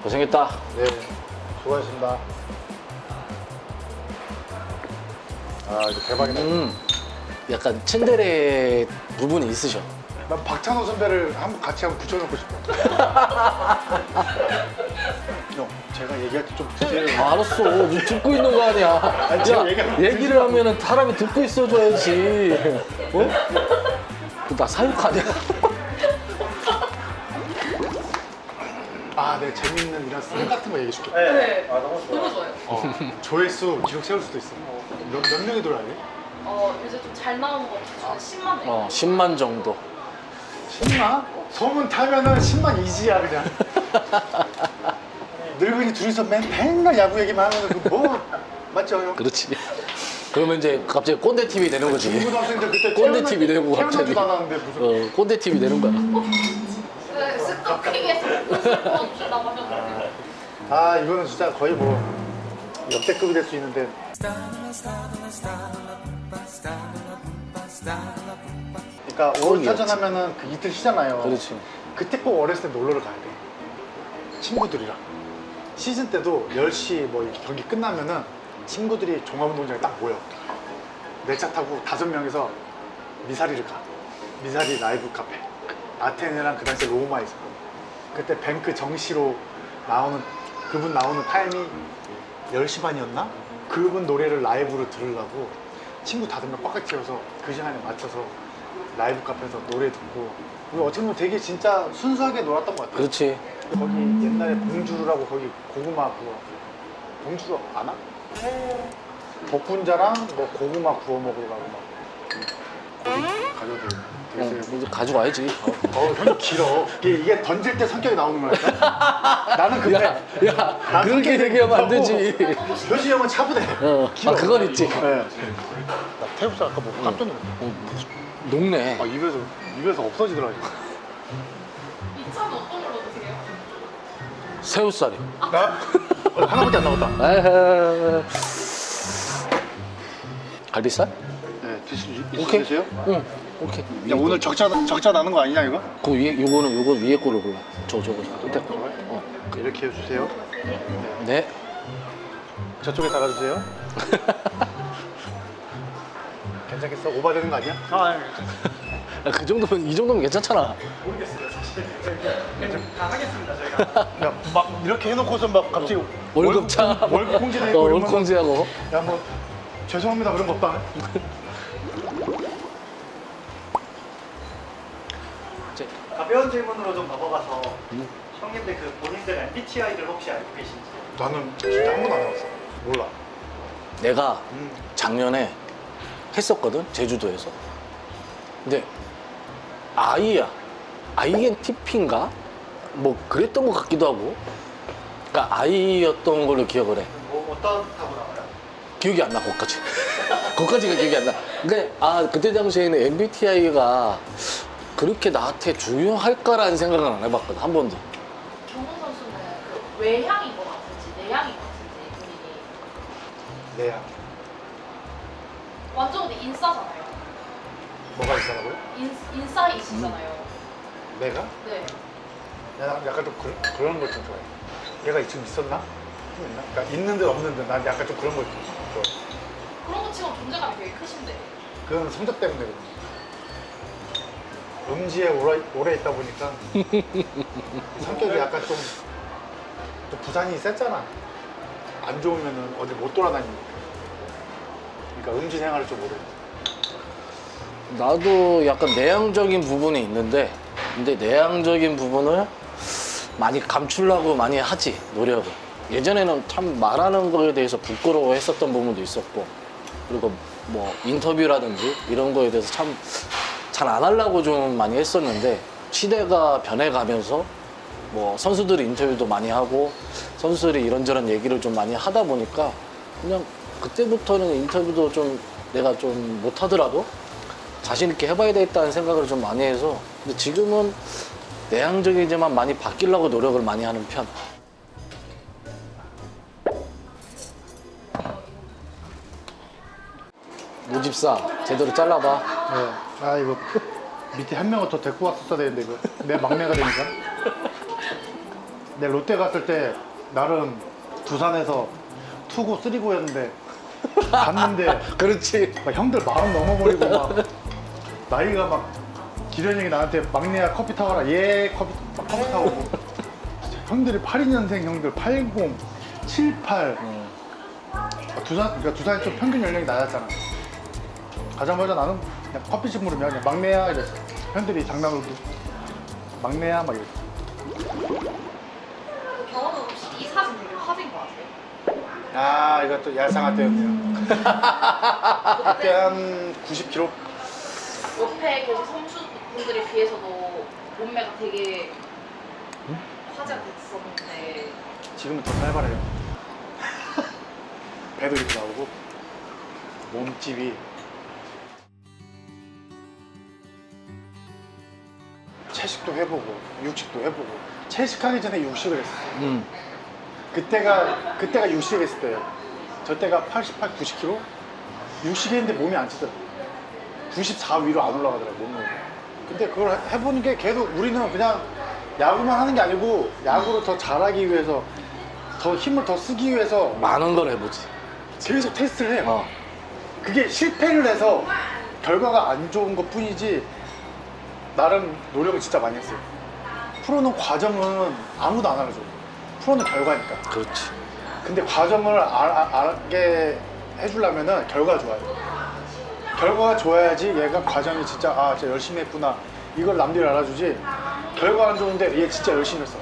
고생했다. 네, 수고하셨습니다. 아, 이거 대박이네. 약간 츤데레 부분이 있으셔. 난 박찬호 선배를 같이 한번 붙여놓고 싶어. 형, 제가 얘기할 때 좀 드세요. 알았어. 너 듣고 있는 거 아니야. 제가 야, 얘기를 하면은 사람이 듣고 있어줘야지. 어? 나 사육 아니야? 아, 네, 재밌는 이런 썰 같은 거 얘기해줄게. 네. 너무 좋아요. 조회수 기록 세울 수도 있어. 몇 명이 돌아야 돼? 요새 좀 잘 나오는 거 저는 10만 원. 10만 정도. 10만? 소문 타면은 10만 이지야 그냥. 늙은이 둘이서 맨날 야구 얘기만 하면 뭐 맞죠 형? 그렇지. 그러면 이제 갑자기 꼰대 TV 되는 거지. 중고등학생들 그때 꼰대 TV 되고 태어나지도 갑자기. 않았는데 무슨 꼰대 TV 되는 거야. 네, 스토킹에서 주신다고 하셨는데. 아 이거는 진짜 거의 뭐 역대급이 될 수 있는데 그러니까 5월 타전하면은 그 이틀 쉬잖아요. 그렇지. 그때 꼭 어렸을 때 놀러를 가야 돼. 친구들이랑. 시즌 때도 10시 뭐 이렇게 경기 끝나면은 친구들이 종합운동장에 딱 모여. 내 차 타고 5명이서 미사리를 가. 미사리 라이브 카페. 아테네랑 그 당시에 로마에 있어. 그때 뱅크 정시로 나오는 그분 나오는 타임이 10시 반이었나? 그분 노래를 라이브로 들으려고 친구 5명 꽉꽉 채워서 그 시간에 맞춰서 라이브 카페에서 노래 듣고 우리 어떻게 보면 되게 진짜 순수하게 놀았던 것 같아요. 그렇지. 거기 옛날에 봉주라고 거기 고구마 그거 봉주 아나? 복분자랑 뭐 고구마 구워 먹으러 가고 막 거기 가져도 되게 이제 가져와야지. 형이 길어. 이게 던질 때 성격이 나오는 거니까. 나는 근데 야, 그렇게 얘기하면 안 되지. 효시 형은 차분해. 길어. 그건 있지. 네. 나 태국사 아까 보고 깜짝 놀랐어. 녹네. 아, 입에서 없어지더라고. 이 차는 어떤 걸로 드세요? 새우살이. 나 하나밖에 안 남았다. 에헤. 갈비살? 네, 오케이. 드세요? 응. 오케이. 야, 오늘 적자 나는 거 아니냐 이거? 그 위에 요거 위에 거를 골라. 저거 끝에 거. 이렇게 해주세요. 네. 저쪽에 달아주세요. 괜찮겠어? 오바되는 거 아니야? 그 정도면 이 정도면 괜찮잖아. 야, 막 이렇게 해놓고서 막 갑자기 월급차. 월급 공지 내고 이러면 월공제하고. 야, 뭐 죄송합니다 그런 거 없다. 가벼운 질문으로 좀 넘어가서 형님들 그 본인들 MBTI를 혹시 알고 계신지? 나는 진짜 한 번도 안 해봤어. 몰라. 내가 작년에 했었거든, 제주도에서. 근데 I야. INTP인가? 뭐 그랬던 것 같기도 하고. 그러니까 I였던 걸로 기억을 해. 뭐 어떤 타고 나와요? 기억이 안 나, 거기까지. 거기까지가 기억이 안 나. 근데 그때 당시에는 MBTI가 그렇게 나한테 중요할까라는 생각은 안 해봤거든, 한 번도. 경훈 선수는 그 외향인 것 같은지 내향인 것 같은지 본인이 내야. 완전 근데 인싸잖아요. 뭐가 있더라고요? 인싸이시잖아요. 내가? 네. 나 약간 좀 그런 걸 좀 좋아해. 얘가 지금 있었나? 좀 있나? 그러니까 있는 듯 없는 듯 난 약간 좀 그런 걸 좀 좋아해. 그런 거 치고 존재감이 되게 크신데. 그건 성적 때문에 그런 음지에 오래 있다 보니까 성격이 약간 좀 부산이 셌잖아. 안 좋으면은 어디 못 돌아다니니까. 그러니까 음지 생활을 좀 오래 했어. 나도 약간 내향적인 부분이 있는데, 근데 내향적인 부분을 많이 감추려고 많이 하지, 노력을. 예전에는 참 말하는 거에 대해서 부끄러워 했었던 부분도 있었고, 그리고 뭐 인터뷰라든지 이런 거에 대해서 참 잘 안 하려고 좀 많이 했었는데, 시대가 변해가면서 뭐 선수들 인터뷰도 많이 하고 선수들이 이런저런 얘기를 좀 많이 하다 보니까 그냥 그때부터는 인터뷰도 좀 내가 좀 못하더라도 자신 있게 해봐야 되겠다는 생각을 좀 많이 해서, 근데 지금은 내향적이지만 많이 바뀌려고 노력을 많이 하는 편. 무집사 제대로 잘라봐. 네. 아 이거 밑에 한 명을 더 데리고 왔었어야 되는데 이거 내 막내가 되니까 내 롯데 갔을 때 나름 두산에서 투구 쓰리구였는데 갔는데 그렇지. 막 형들 마음 넘어버리고 막 나이가 막 기련이 형이 나한테 막내야 커피 타와라 예 커피 타오고 형들이 82년생 형들 80, 78 그러니까 두산이 좀 평균 연령이 낮았잖아. 가자마자 나는 그냥 커피집 물으면 그냥 막내야 이랬어. 형들이 장난으로 막내야 막 이랬어. 경호는 혹시 이 사진 되게 화제인 거 아세요? 아 이것도 야상할 때였네요. 그때 한 90kg? 옆에 계신 선수분들에 비해서도 몸매가 되게 화제가 됐었는데 지금은 더 살벌해요. 배도 이렇게 나오고 몸집이 채식도 해보고 육식도 해보고 채식하기 전에 육식을 했어요. 그때가 육식을 했을 때예요. 저 때가 88, 90kg? 육식했는데 몸이 안 찌더라고요. 94 위로 안 올라가더라고요, 몸이. 근데 그걸 해보는 게 계속 우리는 그냥 야구만 하는 게 아니고 야구를 더 잘하기 위해서 더 힘을 더 쓰기 위해서 많은 걸 해보지. 계속 테스트를 해요. 어. 그게 실패를 해서 결과가 안 좋은 것 뿐이지 나름 노력을 진짜 많이 했어요. 프로는 과정은 아무도 안 알아줘. 프로는 결과니까. 그렇지. 근데 과정을 알게 해주려면은 결과가 좋아요. 결과가 좋아야지 얘가 과정이 진짜 아 진짜 열심히 했구나 이걸 남들이 알아주지. 결과 안 좋은데 얘 진짜 열심히 했어.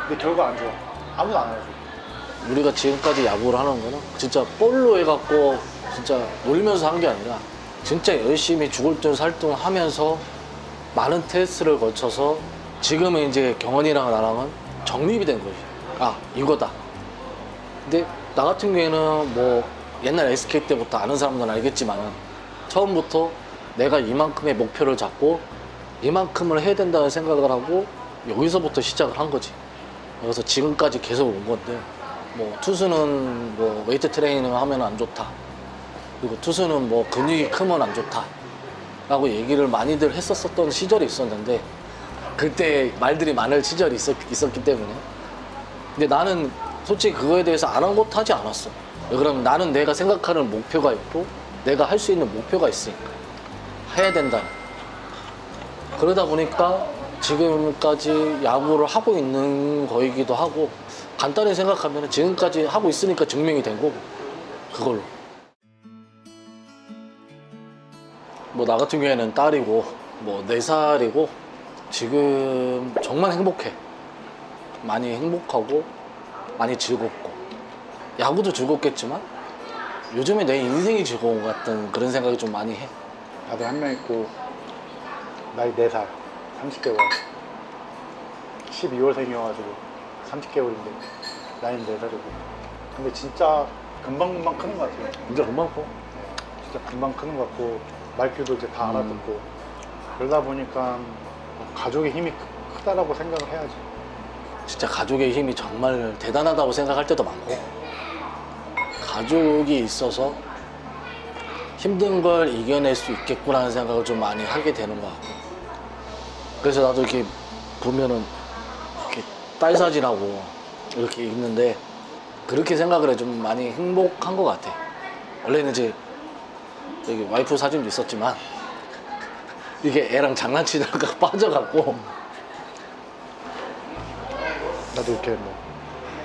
근데 결과 안 좋아. 아무도 안 알아줘. 우리가 지금까지 야구를 하는 거는 진짜 볼로 해갖고 진짜 놀면서 한 게 아니라 진짜 열심히 죽을 듯 살등 하면서 많은 테스트를 거쳐서 지금은 이제 경원이랑 나랑은 정립이 된 거지. 아, 이거다. 근데 나 같은 경우에는 뭐 옛날 SK 때부터 아는 사람들은 알겠지만은 처음부터 내가 이만큼의 목표를 잡고 이만큼을 해야 된다는 생각을 하고 여기서부터 시작을 한 거지. 그래서 지금까지 계속 온 건데 뭐 투수는 뭐 웨이트 트레이닝 하면 안 좋다. 그리고 투수는 뭐 근육이 크면 안 좋다. 라고 얘기를 많이들 했었던 시절이 있었는데 그때 말들이 많을 시절이 있었기 때문에 근데 나는 솔직히 그거에 대해서 아랑곳하지 않았어. 왜 그러면 나는 내가 생각하는 목표가 있고 내가 할 수 있는 목표가 있으니까 해야 된다. 그러다 보니까 지금까지 야구를 하고 있는 거이기도 하고 간단히 생각하면 지금까지 하고 있으니까 증명이 된 거고 그걸로 뭐 나 같은 경우에는 딸이고 뭐 4살이고 지금 정말 행복해. 많이 행복하고 많이 즐겁고 야구도 즐겁겠지만 요즘에 내 인생이 즐거운 것 같은 그런 생각이 좀 많이 해. 아들 한 명 있고 나이 4살 30개월 12월생이어가지고 30개월인데 나이는 4살이고 근데 진짜 금방금방 크는 것 같아요. 진짜 금방 커. 진짜 금방 크는 것 같고 말귀도 이제 다 알아듣고 그러다 보니까 가족의 힘이 크다라고 생각을 해야지. 진짜 가족의 힘이 정말 대단하다고 생각할 때도 많고 가족이 있어서 힘든 걸 이겨낼 수 있겠구나라는 생각을 좀 많이 하게 되는 것 같고 그래서 나도 이렇게 보면은 이렇게 딸 사진하고 이렇게 있는데 그렇게 생각을 해 좀 많이 행복한 것 같아. 원래는 이제 여기 와이프 사진도 있었지만 이게 애랑 장난치다가 빠져갖고 나도 이렇게 뭐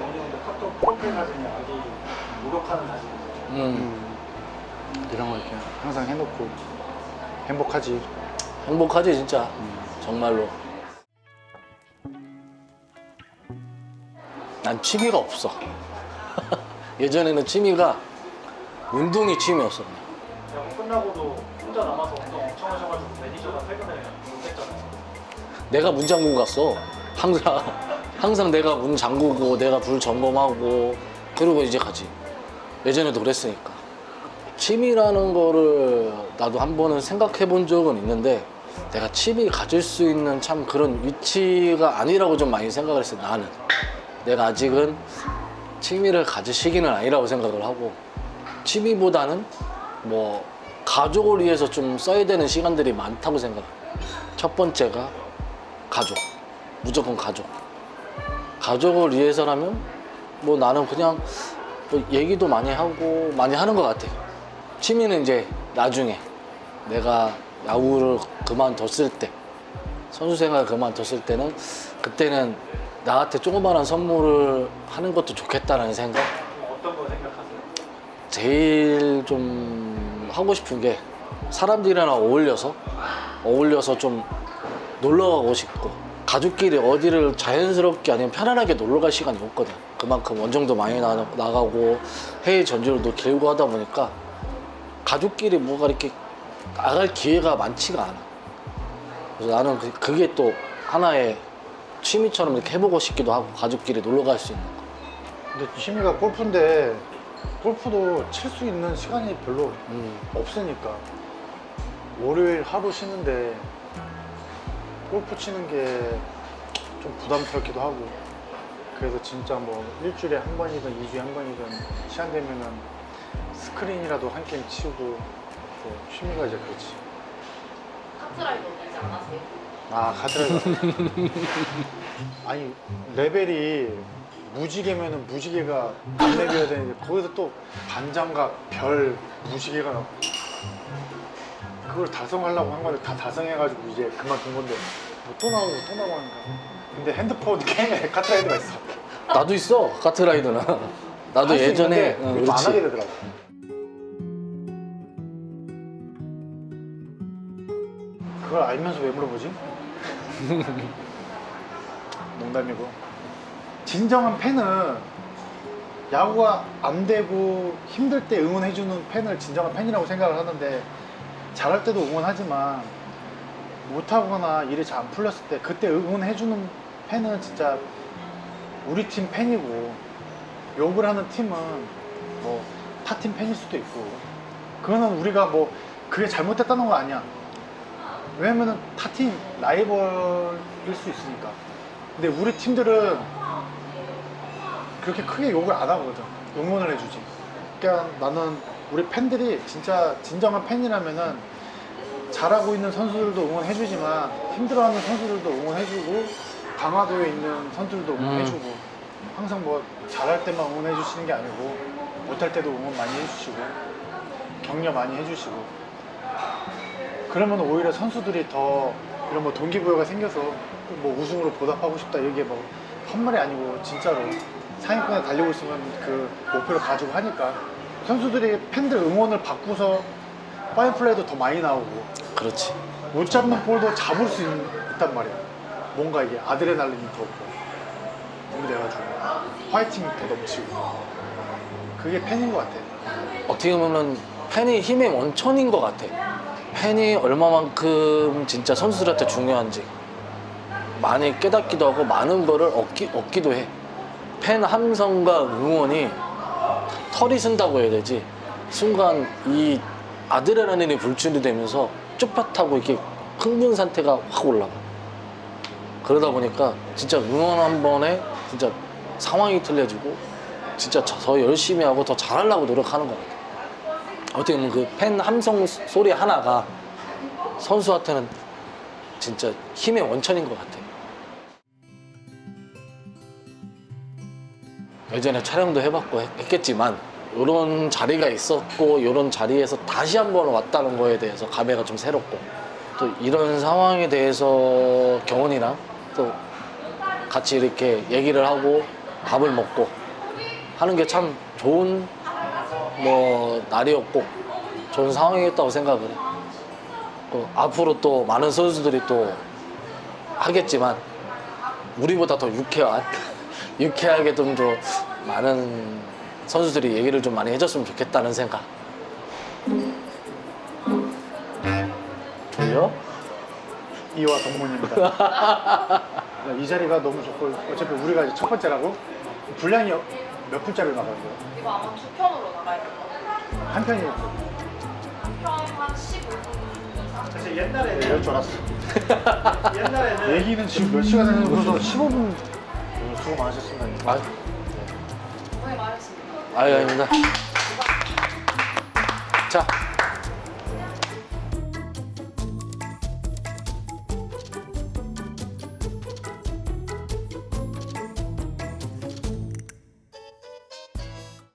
어느 정도 카톡 프로필 사진이 아기 목욕하는 사진이죠. 이런 거 이렇게 항상 해놓고 행복하지. 행복하지 진짜 정말로. 난 취미가 없어. 예전에는 취미가 운동이 취미였어. 야구 끝나고도 혼자 남아서 운동 엄청 하셔가지고 매니저가 퇴근을 못했잖아요. 내가 문 잠그고 갔어. 항상 내가 문 잠그고 내가 불 점검하고 그러고 이제 가지. 예전에도 그랬으니까. 취미라는 거를 나도 한 번은 생각해 본 적은 있는데 내가 취미 가질 수 있는 참 그런 위치가 아니라고 좀 많이 생각을 했어요. 나는 내가 아직은 취미를 가질 시기는 아니라고 생각을 하고 취미보다는 뭐 가족을 위해서 좀 써야 되는 시간들이 많다고 생각해요. 첫 번째가 가족, 무조건 가족. 가족을 위해서라면 뭐 나는 그냥 뭐 얘기도 많이 하고 많이 하는 것 같아. 취미는 이제 나중에 내가 야구를 그만뒀을 때, 선수 생활을 그만뒀을 때는, 그때는 나한테 조그마한 선물을 하는 것도 좋겠다라는 생각. 어떤 거 생각하세요? 제일 좀 하고 싶은 게 사람들이랑 어울려서 좀 놀러 가고 싶고, 가족끼리 어디를 자연스럽게 아니면 편안하게 놀러 갈 시간이 없거든. 그만큼 원정도 많이 나가고 해외 전주도 길고 하다 보니까 가족끼리 뭐가 이렇게 나갈 기회가 많지가 않아. 그래서 나는 그게 또 하나의 취미처럼 이렇게 해보고 싶기도 하고, 가족끼리 놀러 갈 수 있는 거. 근데 취미가 골프인데 골프도 칠 수 있는 시간이 별로 없으니까 월요일 하루 쉬는데 골프 치는 게 좀 부담스럽기도 하고, 그래서 진짜 뭐 일주일에 한 번이든 2주에 한 번이든 시간 되면은 스크린이라도 한 게임 치우고, 또 취미가 이제 그렇지. 카트라이더 되지 않으세요? 아, 가드라이더. 아니, 레벨이 무지개면은 무지개가 안 내려야 되는데 거기서 또 반장갑, 별, 무지개가 나고, 그걸 달성하려고 한 건데 다 달성해가지고 이제 그만둔 건데 뭐 또 나오고 또 나오고 하니까. 근데 핸드폰 게임에 카트라이더가 있어. 나도 있어, 카트라이더는. 나도 할수 예전에 있는데 요즘 안 하게 되더라고. 그걸 알면서 왜 물어보지? 농담이고. 진정한 팬은 야구가 안 되고 힘들 때 응원해주는 팬을 진정한 팬이라고 생각을 하는데, 잘할 때도 응원하지만 못하거나 일이 잘 안 풀렸을 때 그때 응원해주는 팬은 진짜 우리 팀 팬이고, 욕을 하는 팀은 뭐 타팀 팬일 수도 있고, 그거는 우리가 뭐 그게 잘못됐다는 거 아니야. 왜냐면은 타팀 라이벌일 수 있으니까. 근데 우리 팀들은 그렇게 크게 욕을 안 하거든. 응원을 해주지. 그러니까 나는 우리 팬들이 진짜 진정한 팬이라면은 잘하고 있는 선수들도 응원해주지만 힘들어하는 선수들도 응원해주고, 강화도에 있는 선수들도 응원해주고, 항상 뭐 잘할 때만 응원해주시는 게 아니고 못할 때도 응원 많이 해주시고 격려 많이 해주시고, 그러면 오히려 선수들이 더 이런 뭐 동기부여가 생겨서 뭐 우승으로 보답하고 싶다, 이게 뭐 헛말이 아니고 진짜로 상위권에 달리고 있으면 그 목표를 가지고 하니까 선수들이 팬들 응원을 받고서 파인플레이도 더 많이 나오고, 그렇지. 못 잡는 볼도 잡을 수 있단 말이야. 뭔가 이게 아드레날린이 더 분비돼가지고 화이팅이 더 넘치고, 그게 팬인 것 같아. 어떻게 보면 팬이 힘의 원천인 것 같아. 팬이 얼마만큼 진짜 선수들한테 중요한지 많이 깨닫기도 하고 많은 거를 얻기도 해. 팬 함성과 응원이 털이 쓴다고 해야 되지, 순간 이 아드레날린이 불출이 되면서 쭈뼛하고 이렇게 흥분 상태가 확 올라가. 그러다 보니까 진짜 응원 한 번에 진짜 상황이 틀려지고 진짜 더 열심히 하고 더 잘하려고 노력하는 것 같아. 어떻게 보면 그 팬 함성 소리 하나가 선수한테는 진짜 힘의 원천인 것 같아. 예전에 촬영도 해봤고 했겠지만 이런 자리가 있었고 이런 자리에서 다시 한번 왔다는 거에 대해서 감회가 좀 새롭고, 또 이런 상황에 대해서 경원이랑 또 같이 이렇게 얘기를 하고 밥을 먹고 하는 게 참 좋은 뭐 날이었고 좋은 상황이었다고 생각을 해. 또 앞으로 또 많은 선수들이 또 하겠지만 우리보다 더 유쾌하게 좀 더 많은 선수들이 얘기를 좀 많이 해줬으면 좋겠다는 생각. 졸려? 이와 동문입니다. 이 자리가 너무 좋고, 어차피 우리가 이제 첫 번째라고. 분량이 몇 분짜리로 나가는 거예요? 이거 아마 2편으로 나갈 거예요. 한 편이 한편 15분 이상? 사실 옛날에는 이럴 줄 알았어. 옛날에는 얘기는 지금 몇 시간 했는데 그래서 15분. 수고 많으셨습니다. 아, 고생 많으셨습니다. 아닙니다. 자,